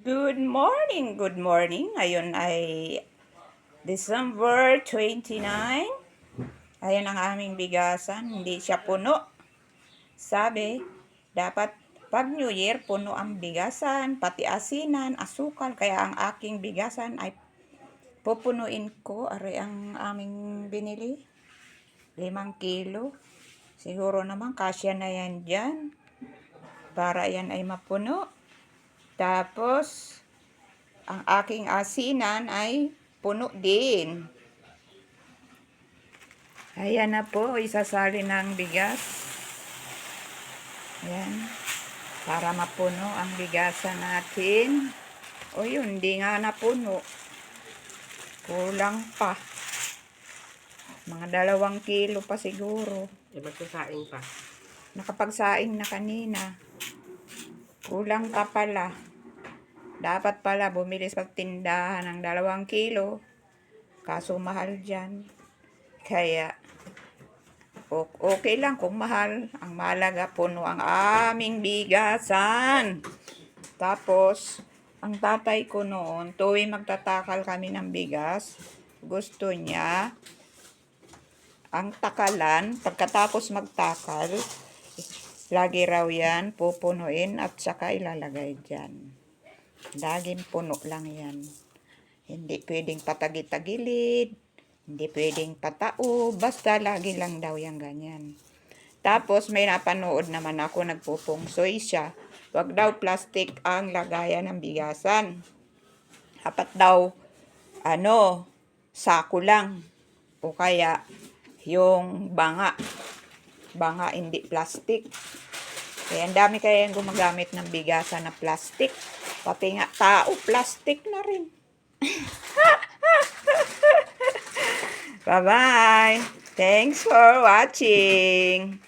Good morning, good morning. Ngayon ay December 29. Ayan ang aming bigasan, hindi siya puno. Sabi, dapat pag New Year, puno ang bigasan, pati asinan, asukal. Kaya ang aking bigasan ay pupunuin ko. Ari ang aming binili, 5 kilo. Siguro naman kasya na yan dyan, para yan ay mapuno. Tapos, ang aking asinan ay puno din. Ayan na po, isasali ng bigas. Ayan, para mapuno ang bigasan natin. O yun, hindi nga napuno. Kulang pa. Mga 2 kilo pa siguro. Magsasaing pa. Nakapagsaing na kanina. Kulang pa pala. Dapat pala bumili sa tindahan ng 2 kilo. Kaso mahal dyan. Kaya, okay lang kung mahal. Ang mahalaga, puno ang aming bigasan. Tapos, ang tatay ko noon, tuwing magtatakal kami ng bigas, gusto niya, ang takalan, pagkatapos magtakal, lagi raw yan, pupunuin at saka ilalagay dyan. Laging puno lang yan. Hindi pwedeng patagi-tagilid, hindi pwedeng patao, basta lagi lang daw yan ganyan. Tapos may napanood naman ako, nagpupungsoy siya. Wag daw plastic ang lagayan ng bigasan. Dapat daw, sako lang. O kaya, yung banga. Banga, hindi plastic. Kaya ang dami kaya yung gumagamit ng bigasan na plastic. Pati nga tao, plastic na rin. Bye-bye. Thanks for watching.